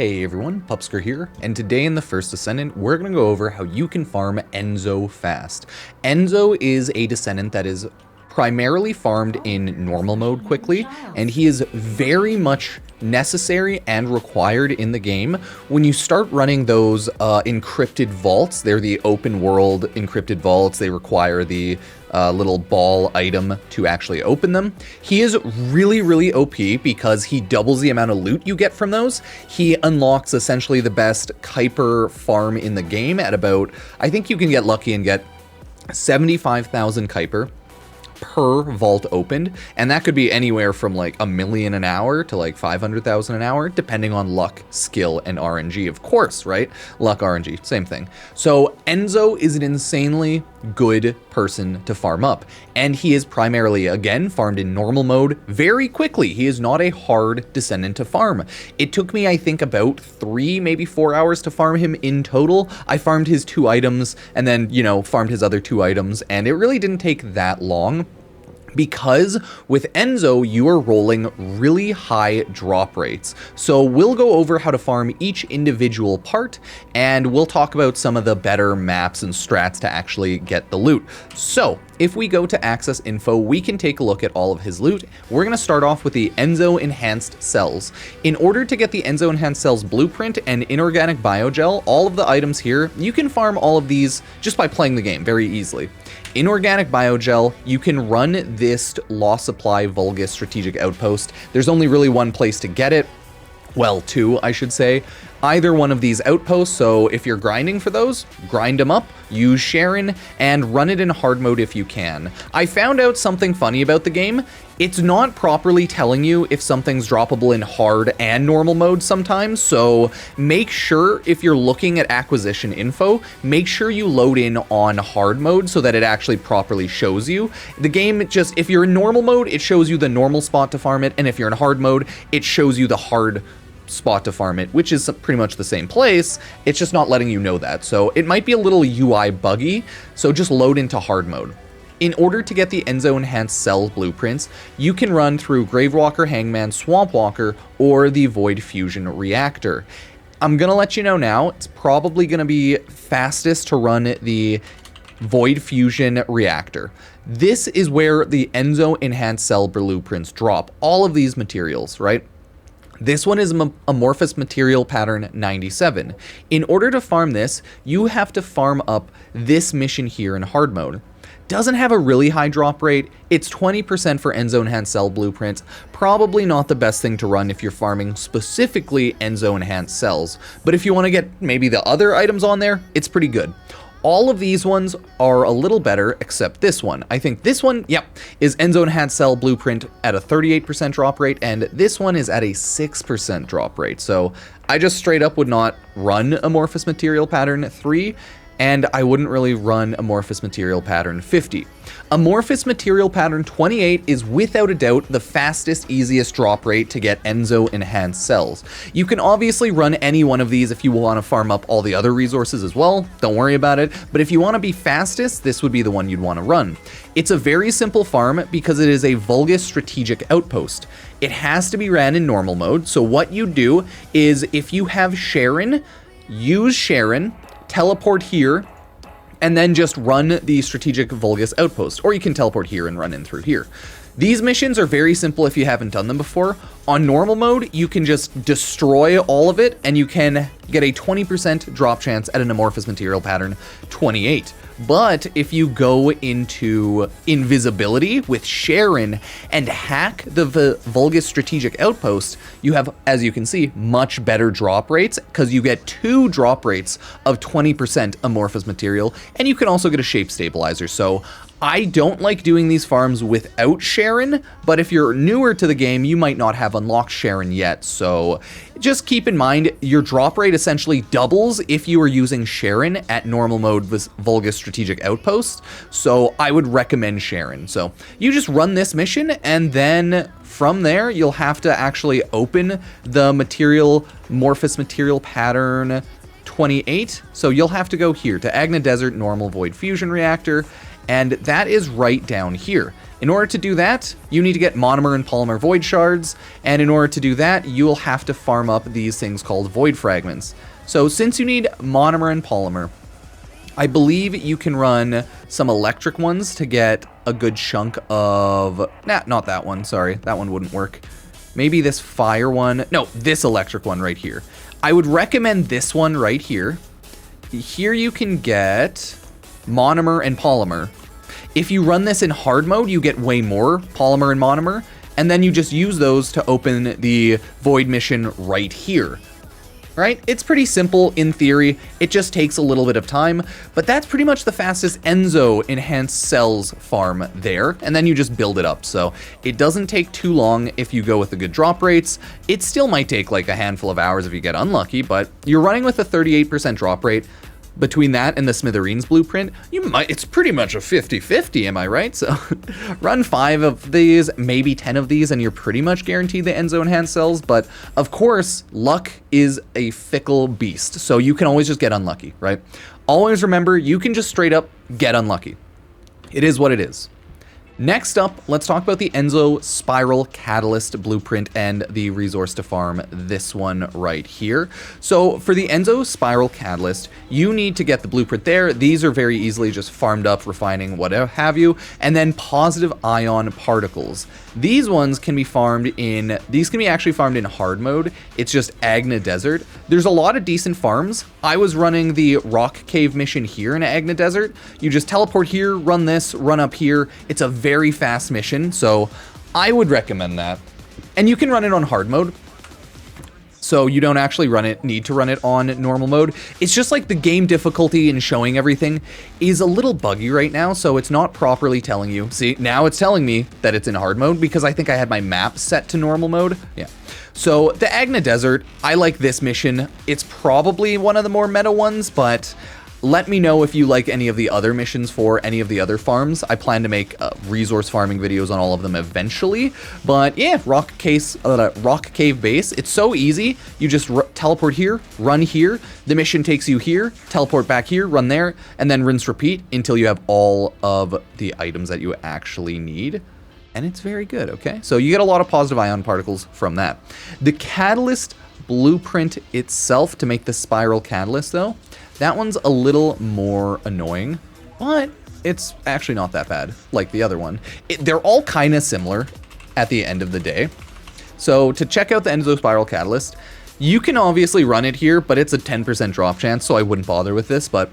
Hey everyone, Pupsker here, and today in the First Descendant, we're going to go over how you can farm Enzo fast. Enzo is a Descendant that is primarily farmed in normal mode quickly, and he is very much necessary and required in the game. When you start running those encrypted vaults, they're the open world encrypted vaults, they require the little ball item to actually open them. He is really OP because he doubles the amount of loot you get from those. He unlocks essentially the best Kuiper farm in the game at about, I think you can get lucky and get 75,000 Kuiper per vault opened, and that could be anywhere from like 1 million an hour to like 500,000 an hour, depending on luck, skill, and RNG, of course, right? Luck, RNG, same thing. So Enzo is an insanely good person to farm up, and he is primarily, again, farmed in normal mode very quickly. He is not a hard Descendant to farm. It took me, I think, about 3, maybe 4 hours to farm him in total. I farmed his 2 items and then, you know, farmed his other 2 items, and it really didn't take that long. Because with Enzo, you are rolling really high drop rates. So we'll go over how to farm each individual part, and we'll talk about some of the better maps and strats to actually get the loot. So if we go to access info, we can take a look at all of his loot. We're going to start off with the Enzo Enhanced Cells. In order to get the Enzo Enhanced Cells blueprint and inorganic biogel, all of the items here, you can farm all of these just by playing the game very easily. Inorganic biogel, you can run this Law Supply Vulgus Strategic Outpost. There's only really one place to get it. Well, 2, I should say. Either one of these outposts, so if you're grinding for those, grind them up, use Sharon, and run it in hard mode if you can. I found out something funny about the game. It's not properly telling you if something's droppable in hard and normal mode sometimes, so make sure if you're looking at acquisition info, make sure you load in on hard mode so that it actually properly shows you. The game just, if you're in normal mode, it shows you the normal spot to farm it, and if you're in hard mode, it shows you the hard spot to farm it, which is pretty much the same place. It's just not letting you know that. So it might be a little UI buggy, so just load into hard mode. In order to get the Enzo Enhanced Cell blueprints, you can run through Gravewalker, Hangman, Swampwalker, or the Void Fusion Reactor. I'm gonna let you know now, it's probably gonna be fastest to run the Void Fusion Reactor. This is where the Enzo Enhanced Cell blueprints drop. All of these materials, right? This one is Amorphous Material Pattern 97. In order to farm this, you have to farm up this mission here in hard mode. Doesn't have a really high drop rate. It's 20% for Enzo Enhanced Cell blueprints. Probably not the best thing to run if you're farming specifically Enzo Enhanced Cells. But if you want to get maybe the other items on there, it's pretty good. All of these ones are a little better, except this one. I think this one, yep, is Enzo Enhanced Cell Blueprint at a 38% drop rate, and this one is at a 6% drop rate. So I just straight up would not run Amorphous Material Pattern 3, and I wouldn't really run Amorphous Material Pattern 50. Amorphous Material Pattern 28 is without a doubt the fastest, easiest drop rate to get Enzo Enhanced Cells. You can obviously run any one of these if you want to farm up all the other resources as well, don't worry about it, but if you want to be fastest, this would be the one you'd want to run. It's a very simple farm because it is a Vulgus Strategic Outpost. It has to be ran in normal mode, so what you do is if you have Sharon, use Sharon, teleport here, and then just run the Strategic Vulgus Outpost, or you can teleport here and run in through here. These missions are very simple if you haven't done them before. On normal mode, you can just destroy all of it, and you can get a 20% drop chance at an Amorphous Material Pattern 28. But if you go into invisibility with Sharon and hack the Vulgus Strategic Outpost, you have, as you can see, much better drop rates because you get 2 drop rates of 20% amorphous material, and you can also get a shape stabilizer. So I don't like doing these farms without Sharon, but if you're newer to the game, you might not have unlocked Sharon yet, so just keep in mind your drop rate essentially doubles if you are using Sharon at normal mode with Vulgus Strategic Outpost, so I would recommend Sharon. So you just run this mission, and then from there, you'll have to actually open the Amorphous Material Pattern 28, so you'll have to go here to Agna Desert Normal Void Fusion Reactor, and that is right down here. In order to do that, you need to get monomer and polymer void shards, and in order to do that, you'll have to farm up these things called void fragments. So since you need monomer and polymer, I believe you can run some electric ones to get a good chunk of... Nah, not that one, sorry, that one wouldn't work. Maybe this fire one, no, this electric one right here. I would recommend this one right here. Here you can get monomer and polymer. If you run this in hard mode, you get way more polymer and monomer, and then you just use those to open the void mission right here. Right? It's pretty simple in theory. It just takes a little bit of time, but that's pretty much the fastest Enzo enhanced cells farm there, and then you just build it up. So it doesn't take too long if you go with the good drop rates. It still might take like a handful of hours if you get unlucky, but you're running with a 38% drop rate. Between that and the Smithereens blueprint, it's pretty much a 50-50, am I right? So run 5 of these, maybe 10 of these, and you're pretty much guaranteed the Enzo enhanced cells. But of course, luck is a fickle beast, so you can always just get unlucky, right? Always remember, you can just straight up get unlucky. It is what it is. Next up, let's talk about the Enzo Spiral Catalyst blueprint and the resource to farm, this one right here. So for the Enzo Spiral Catalyst, you need to get the blueprint there. These are very easily just farmed up, refining, whatever have you, and then positive ion particles. These ones can be farmed in, these can be actually farmed in hard mode. It's just Agna Desert. There's a lot of decent farms. I was running the Rock Cave mission here in Agna Desert. You just teleport here, run this, run up here. It's a very fast mission, so I would recommend that. And you can run it on hard mode, so you don't actually need to run it on normal mode. It's just like the game difficulty and showing everything is a little buggy right now, so it's not properly telling you. See, now it's telling me that it's in hard mode because I think I had my map set to normal mode. Yeah. So the Agna Desert, I like this mission. It's probably one of the more meta ones, but let me know if you like any of the other missions for any of the other farms. I plan to make resource farming videos on all of them eventually. But yeah, Rock Cave Base, it's so easy. You just teleport here, run here, the mission takes you here, teleport back here, run there, and then rinse repeat until you have all of the items that you actually need. And it's very good, okay? So you get a lot of positive ion particles from that. The Catalyst blueprint itself to make the Spiral Catalyst though, that one's a little more annoying, but it's actually not that bad like the other one. They're all kind of similar at the end of the day. So to check out the Enzo Spiral Catalyst, you can obviously run it here, but it's a 10% drop chance, so I wouldn't bother with this. But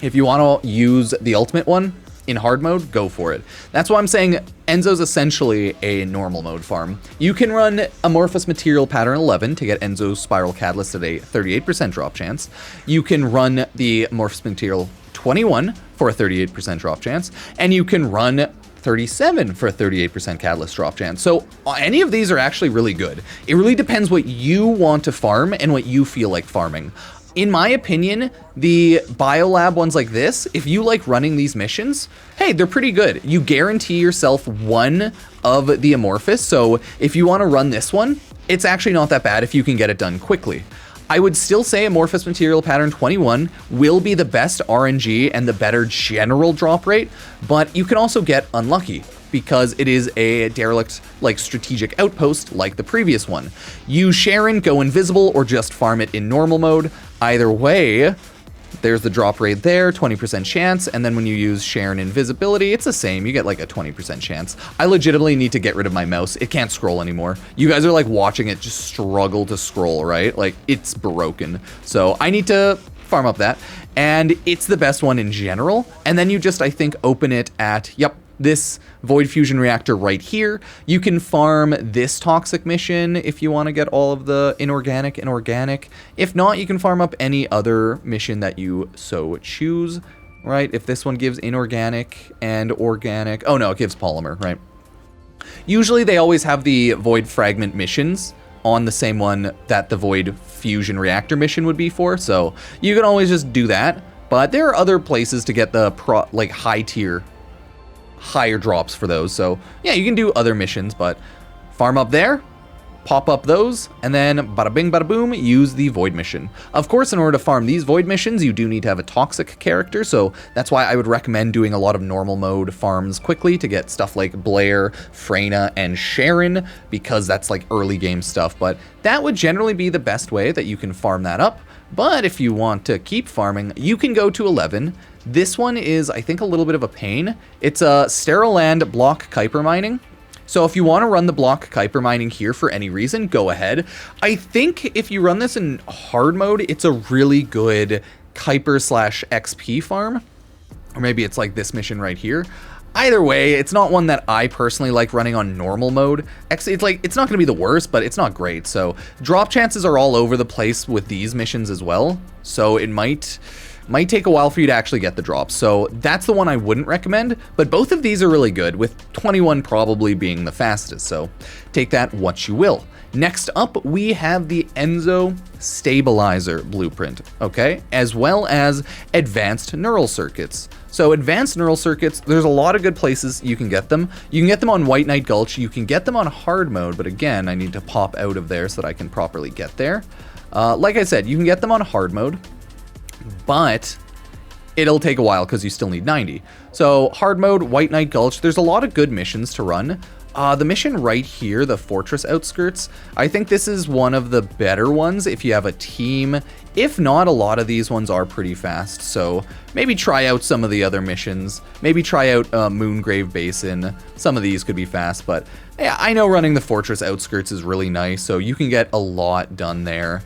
if you want to use the ultimate one in hard mode, go for it. That's why I'm saying Enzo's essentially a normal mode farm. You can run Amorphous Material Pattern 11 to get Enzo's Spiral Catalyst at a 38% drop chance. You can run the Amorphous Material 21 for a 38% drop chance, and you can run 37 for a 38% catalyst drop chance. So any of these are actually really good. It really depends what you want to farm and what you feel like farming. In my opinion, the Biolab ones like this, if you like running these missions, hey, they're pretty good. You guarantee yourself one of the Amorphous, so if you want to run this one, it's actually not that bad if you can get it done quickly. I would still say Amorphous Material Pattern 21 will be the best RNG and the better general drop rate, but you can also get unlucky because it is a derelict, like, strategic outpost like the previous one. Use Sharon, go invisible, or just farm it in normal mode. Either way, there's the drop rate there, 20% chance, and then when you use Sharon invisibility, it's the same. You get like a 20% chance. I legitimately need to get rid of my mouse. It can't scroll anymore. You guys are like watching it just struggle to scroll, right? Like, it's broken. So I need to farm up that, and it's the best one in general. And then you just, I think, open it at, yep, this Void Fusion Reactor right here. You can farm this toxic mission if you want to get all of the inorganic and organic. If not, you can farm up any other mission that you so choose, right? If this one gives inorganic and organic, oh no, it gives polymer, right? Usually they always have the Void Fragment missions on the same one that the Void Fusion Reactor mission would be for, so you can always just do that. But there are other places to get the higher drops for those. So yeah, you can do other missions, but farm up there, pop up those, and then bada bing bada boom, use the void mission. Of course, in order to farm these void missions, you do need to have a toxic character, so that's why I would recommend doing a lot of normal mode farms quickly to get stuff like Blair, Freyna, and Sharon, because that's like early game stuff, but that would generally be the best way that you can farm that up. But if you want to keep farming, you can go to 11. This one is, I think, a little bit of a pain. It's a sterile land block Kuiper mining. So if you want to run the block Kuiper mining here for any reason, go ahead. I think if you run this in hard mode, it's a really good Kuiper/XP farm. Or maybe it's like this mission right here. Either way, it's not one that I personally like running on normal mode. Actually, it's not going to be the worst, but it's not great. So drop chances are all over the place with these missions as well. So it might take a while for you to actually get the drops. So that's the one I wouldn't recommend, but both of these are really good, with 21 probably being the fastest. So take that what you will. Next up, we have the Enzo Stabilizer blueprint, okay? As well as advanced neural circuits. So advanced neural circuits, there's a lot of good places you can get them. You can get them on White Knight Gulch, you can get them on hard mode, but again, I need to pop out of there so that I can properly get there. Like I said, you can get them on hard mode, but it'll take a while because you still need 90. So hard mode, White Knight Gulch, there's a lot of good missions to run. The mission right here, the Fortress Outskirts, I think this is one of the better ones if you have a team. If not, a lot of these ones are pretty fast, so maybe try out some of the other missions. Maybe try out Moongrave Basin. Some of these could be fast, but yeah, I know running the Fortress Outskirts is really nice, so you can get a lot done there.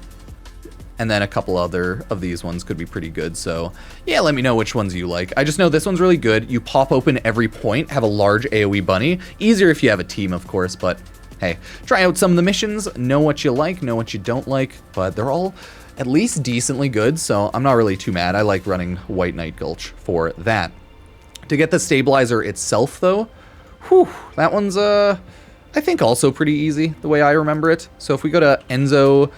And then a couple other of these ones could be pretty good. So yeah, let me know which ones you like. I just know this one's really good. You pop open every point, have a large AoE bunny. Easier if you have a team, of course, but hey, try out some of the missions, know what you like, know what you don't like, but they're all at least decently good, so I'm not really too mad. I like running White Knight Gulch for that. To get the stabilizer itself, though, whew, that one's, I think also pretty easy, the way I remember it. So if we go to Enzo...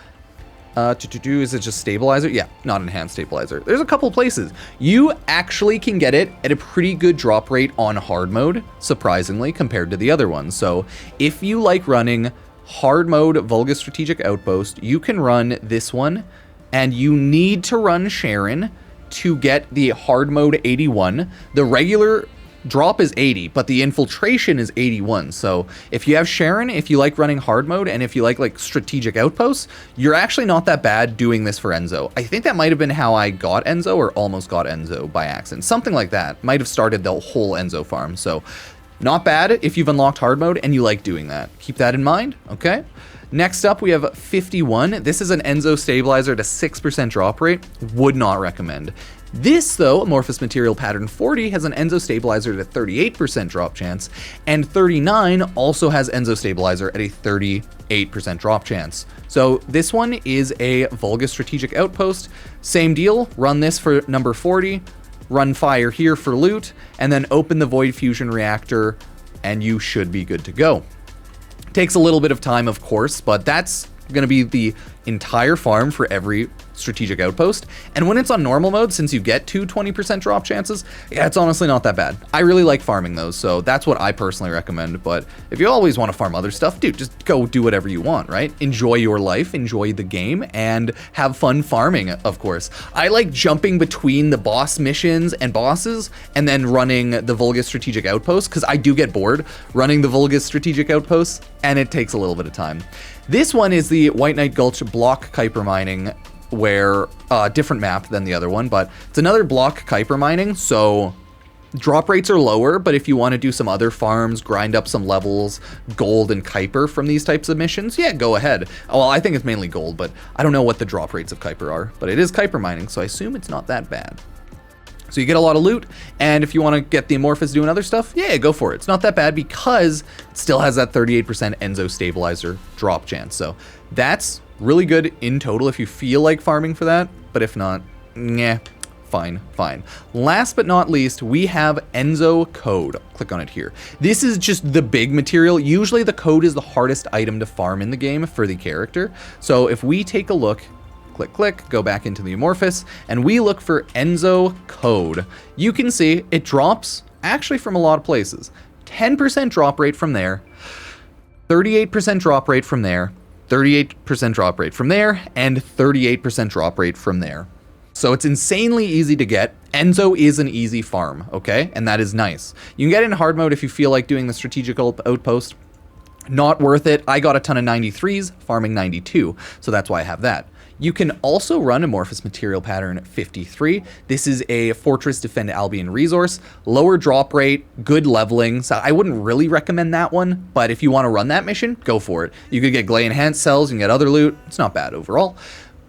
is it just stabilizer? Yeah, not enhanced stabilizer. There's a couple places. You actually can get it at a pretty good drop rate on hard mode, surprisingly, compared to the other ones. So if you like running hard mode Vulgus Strategic Outpost, you can run this one, and you need to run Sharon to get the hard mode 81. The regular drop is 80, but the infiltration is 81. So if you have Sharon, if you like running hard mode, and if you like strategic outposts, you're actually not that bad doing this for Enzo. I think that might have been how I got Enzo, or almost got Enzo by accident. Something like that. Might have started the whole Enzo farm. So not bad if you've unlocked hard mode and you like doing that. Keep that in mind, okay? Next up, we have 51. This is an Enzo Stabilizer to 6% drop rate. Would not recommend. This, though, Amorphous Material Pattern 40 has an Enzo Stabilizer at a 38% drop chance, and 39 also has Enzo Stabilizer at a 38% drop chance. So this one is a Vulgus Strategic Outpost. Same deal, run this for number 40, run fire here for loot, and then open the Void Fusion Reactor, and you should be good to go. Takes a little bit of time, of course, but that's going to be the entire farm for every strategic outpost. And when it's on normal mode, since you get 20% drop chances, yeah, it's honestly not that bad. I really like farming those, so that's what I personally recommend. But if you always want to farm other stuff, dude, just go do whatever you want, right? Enjoy your life, enjoy the game, and have fun farming, of course. I like jumping between the boss missions and bosses and then running the Vulgus Strategic Outpost, because I do get bored running the Vulgus Strategic Outposts, and it takes a little bit of time. This one is the White Knight Gulch block Kuiper mining, where different map than the other one, but it's another block Kuiper mining, so drop rates are lower, but if you want to do some other farms, grind up some levels, gold and Kuiper from these types of missions, yeah, go ahead. Well, I think it's mainly gold, but I don't know what the drop rates of Kuiper are, but it is Kuiper mining, so I assume it's not that bad. So you get a lot of loot, and if you want to get the Amorphous doing other stuff, yeah, go for it. It's not that bad because it still has that 38% Enzo Stabilizer drop chance. So that's really good in total if you feel like farming for that, but if not, nah, fine. Last but not least, we have Enzo Code. Click on it here. This is just the big material. Usually the code is the hardest item to farm in the game for the character. So if we take a look, click, go back into the Amorphous, and we look for Enzo Code, you can see it drops actually from a lot of places. 10% drop rate from there, 38% drop rate from there, 38% drop rate from there, and 38% drop rate from there. So it's insanely easy to get. Enzo is an easy farm, okay? And that is nice. You can get in hard mode if you feel like doing the strategic outpost. Not worth it. I got a ton of 93s, farming 92, so that's why I have that. You can also run Amorphous Material Pattern 53. This is a Fortress Defend Albion resource. Lower drop rate, good leveling, so I wouldn't really recommend that one, but if you want to run that mission, go for it. You could get Glay Enhanced cells, you can get other loot. It's not bad overall.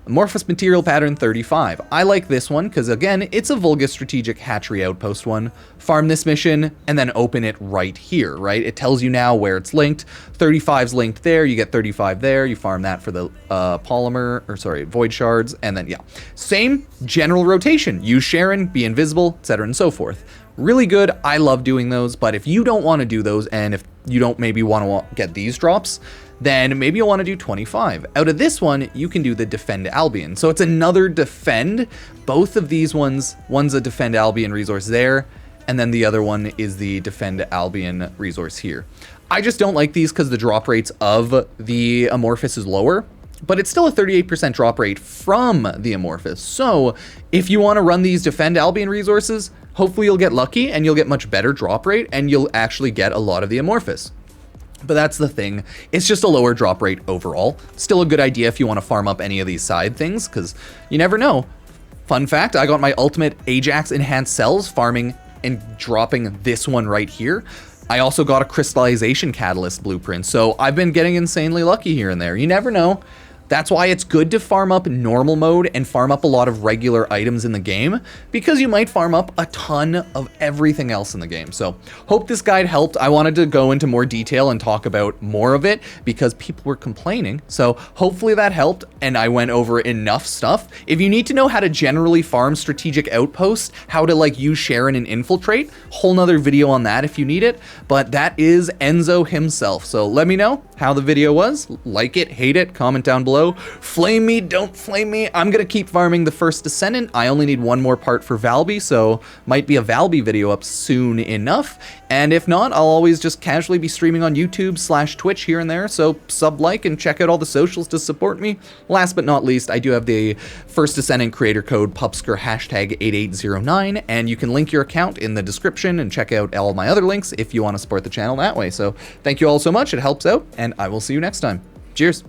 Amorphous Material Pattern 35. I like this one because, again, it's a Vulgus Strategic Hatchery Outpost one. Farm this mission and then open it right here, right? It tells you now where it's linked. 35's linked there. You get 35 there. You farm that for the Void Shards. And then, yeah. Same general rotation. Use Sharon, be invisible, etc. and so forth. Really good. I love doing those. But if you don't want to do those, and if you don't maybe want to get these drops, then maybe you'll want to do 25. Out of this one, you can do the Defend Albion. So it's another Defend. Both of these one's a Defend Albion resource there, and then the other one is the Defend Albion resource here. I just don't like these because the drop rates of the Amorphous is lower, but it's still a 38% drop rate from the Amorphous. So if you want to run these Defend Albion resources, hopefully you'll get lucky and you'll get much better drop rate and you'll actually get a lot of the Amorphous. But that's the thing. It's just a lower drop rate overall. Still a good idea if you want to farm up any of these side things, because you never know. Fun fact, I got my ultimate Ajax enhanced cells farming and dropping this one right here. I also got a crystallization catalyst blueprint, so I've been getting insanely lucky here and there. You never know. That's why it's good to farm up normal mode and farm up a lot of regular items in the game, because you might farm up a ton of everything else in the game. So hope this guide helped. I wanted to go into more detail and talk about more of it because people were complaining. So hopefully that helped and I went over enough stuff. If you need to know how to generally farm strategic outposts, how to like use Sharon and infiltrate, whole nother video on that if you need it. But that is Enzo himself. So let me know how the video was. Like it, hate it, comment down below. Flame me, don't flame me. I'm gonna keep farming the First Descendant. I only need one more part for Valby, so might be a Valby video up soon enough. And if not, I'll always just casually be streaming on YouTube/Twitch here and there, so sub, like, and check out all the socials to support me. Last but not least, I do have the First Descendant creator code Pupsker #8809, and you can link your account in the description and check out all my other links if you want to support the channel that way. So thank you all so much, it helps out, and I will see you next time. Cheers!